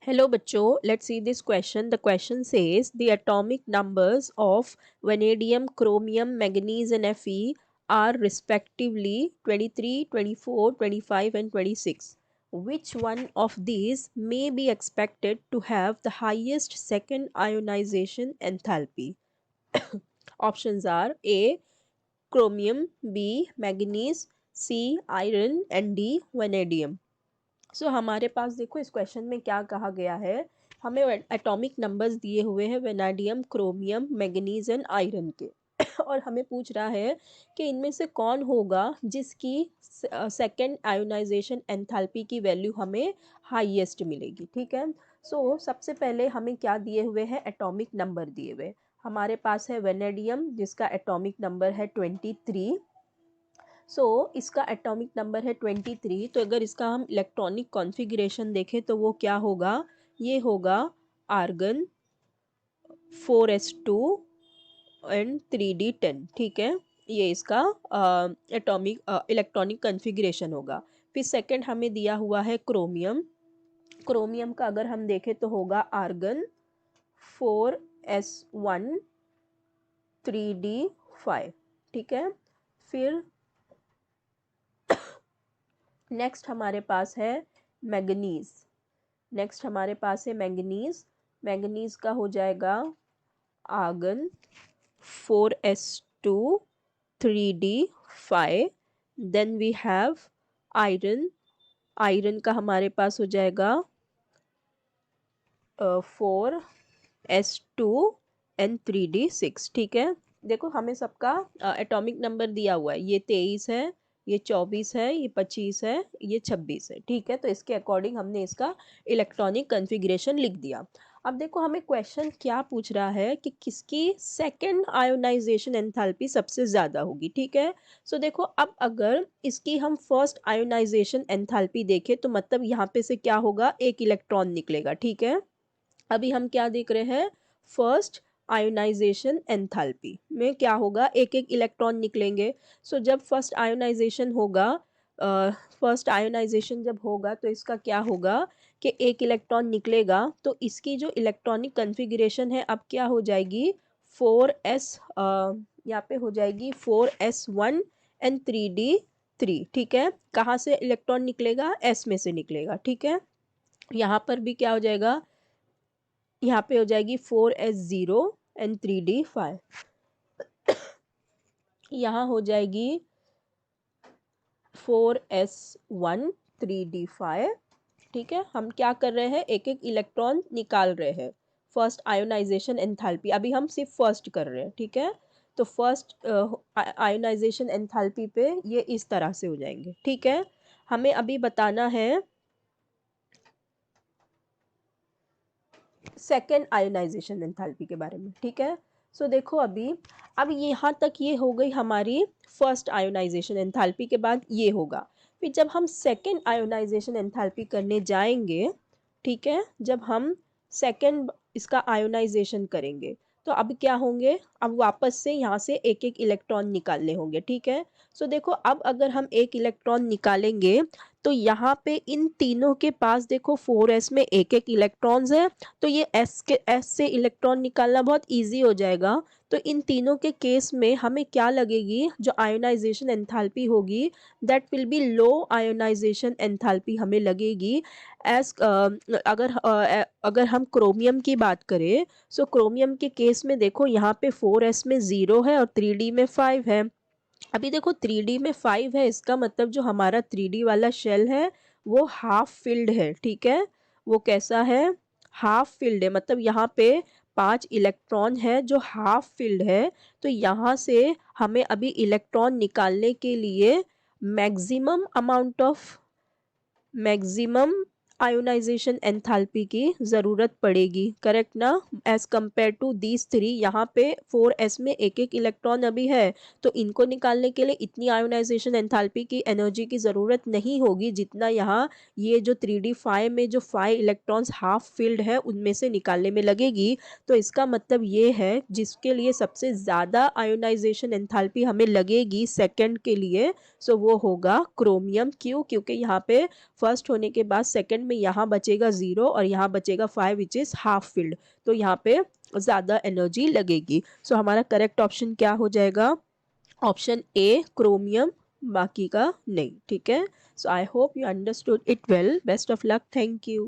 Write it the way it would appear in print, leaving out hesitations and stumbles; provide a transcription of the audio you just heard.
Hello बच्चों, let's see this question. The question says the atomic numbers of vanadium, chromium, manganese and Fe are respectively 23, 24, 25 and 26. Which one of these may be expected to have the highest second ionization enthalpy? Options are A. Chromium, B. Manganese, C. Iron and D. Vanadium. हमारे पास देखो इस question में क्या कहा गया है। हमें atomic numbers दिए हुए हैं vanadium, chromium, manganese and iron के और हमें पूछ रहा है कि इनमें से कौन होगा जिसकी सेकेंड आयोनाइजेशन एंथैल्पी की वैल्यू हमें हाईएस्ट मिलेगी। ठीक है, सबसे पहले हमें क्या दिए हुए हैं, एटॉमिक नंबर दिए हुए। हमारे पास है वेनेडियम जिसका एटॉमिक नंबर है 23। इसका एटॉमिक नंबर है 23। तो अगर इसका हम इलेक्ट्रॉनिक कॉन्फ़िगरेशन देखें तो वो क्या होगा, ये होगा आर्गन 4s2 एंड 3d10। ठीक है, ये इसका एटॉमिक इलेक्ट्रॉनिक कॉन्फ़िगरेशन होगा। फिर सेकंड हमें दिया हुआ है क्रोमियम। क्रोमियम का अगर हम देखें तो होगा आर्गन 4s1 3d5। ठीक है, फिर नेक्स्ट हमारे पास है मैंगनीज। मैंगनीज का हो जाएगा argon 4s2 3d5। Then we have iron. Iron का हमारे पास हो जाएगा 4s2 एंड 3d6। ठीक है, देखो हमें सबका एटॉमिक नंबर दिया हुआ है, ये 23 है, ये 24 है, ये 25 है, ये 26 है। ठीक है, तो इसके अकॉर्डिंग हमने इसका इलेक्ट्रॉनिक कॉन्फ़िगरेशन लिख दिया। अब देखो हमें क्वेश्चन क्या पूछ रहा है कि किसकी सेकेंड आयोनाइजेशन एंथैल्पी सबसे ज़्यादा होगी। ठीक है, देखो अब अगर इसकी हम फर्स्ट आयोनाइजेशन एंथैल्पी देखें तो मतलब यहाँ पे से क्या होगा, एक इलेक्ट्रॉन निकलेगा। ठीक है, अभी हम क्या देख रहे हैं, फर्स्ट आयोनाइजेशन एंथैल्पी में क्या होगा, एक एक इलेक्ट्रॉन निकलेंगे। जब फर्स्ट आयोनाइजेशन जब होगा तो इसका क्या होगा कि एक इलेक्ट्रॉन निकलेगा, तो इसकी जो इलेक्ट्रॉनिक कॉन्फ़िगरेशन है अब क्या हो जाएगी, 4s, यहाँ पे हो जाएगी 4s1 एंड 3d3। ठीक है, कहाँ से इलेक्ट्रॉन निकलेगा, s में से निकलेगा। ठीक है, यहाँ पर भी क्या हो जाएगा, यहाँ पे हो जाएगी 4s0 एंड 3d5। यहाँ हो जाएगी 4s1 3d5। ठीक है, हम क्या कर रहे हैं, एक एक इलेक्ट्रॉन निकाल रहे हैं। फर्स्ट आयोनाइजेशन एंथैल्पी अभी हम सिर्फ फर्स्ट कर रहे हैं। ठीक है, तो फर्स्ट आयोनाइजेशन एंथैल्पी पे ये इस तरह से हो जाएंगे। ठीक है, हमें अभी बताना है सेकेंड आयोनाइजेशन एंथैल्पी के बारे में। ठीक है, देखो अब यहाँ तक ये हो गई हमारी फर्स्ट आयोनाइजेशन एंथैल्पी, के बाद ये होगा। फिर जब हम सेकेंड आयोनाइजेशन एंथैल्पी करने जाएंगे, ठीक है, जब हम सेकेंड इसका आयोनाइजेशन करेंगे तो अब क्या होंगे, अब वापस से यहाँ से एक एक इलेक्ट्रॉन निकालने होंगे। ठीक है, देखो अब अगर हम एक इलेक्ट्रॉन निकालेंगे तो यहाँ पे इन तीनों के पास देखो 4s में एक एक इलेक्ट्रॉन्स है, तो ये s से इलेक्ट्रॉन निकालना बहुत इजी हो जाएगा। तो इन तीनों के केस में हमें क्या लगेगी, जो आयोनाइजेशन एंथैल्पी होगी that will be low ionization enthalpy हमें लगेगी। अगर हम क्रोमियम की बात करें, क्रोमियम के केस में देखो यहाँ पे 4s में 0 है और 3d में 5 है। अभी देखो 3d में 5 है, इसका मतलब जो हमारा 3d वाला शेल है वो हाफ फिल्ड है। ठीक है, वो कैसा है, हाफ फिल्ड है, मतलब यहाँ पे 5 इलेक्ट्रॉन है जो हाफ फिल्ड है। तो यहाँ से हमें अभी इलेक्ट्रॉन निकालने के लिए मैक्सिमम आयोनाइजेशन एंथैल्पी की ज़रूरत पड़ेगी। करेक्ट ना, एज कंपेयर टू दीज 3 यहाँ पे 4s में एक एक इलेक्ट्रॉन अभी है, तो इनको निकालने के लिए इतनी आयोनाइजेशन एंथैल्पी की एनर्जी की ज़रूरत नहीं होगी जितना यहाँ ये जो 3d5 में जो 5 इलेक्ट्रॉन्स हाफ फिल्ड है उनमें से निकालने में लगेगी। तो इसका मतलब ये है जिसके लिए सबसे ज़्यादा आयोनाइजेशन एंथैल्पी हमें लगेगी सेकेंड के लिए, वो होगा क्रोमियम। क्यों, क्योंकि यहाँ पे फर्स्ट होने के बाद सेकंड एंड में यहाँ बचेगा 0 और यहाँ बचेगा 5 विच इज़ हाफ फिल्ड, तो यहाँ पे ज़्यादा एनर्जी लगेगी। सो हमारा करेक्ट ऑप्शन क्या हो जाएगा? ऑप्शन ए क्रोमियम, बाकी का नहीं। ठीक है, so I hope you understood it well. Best of luck, thank you.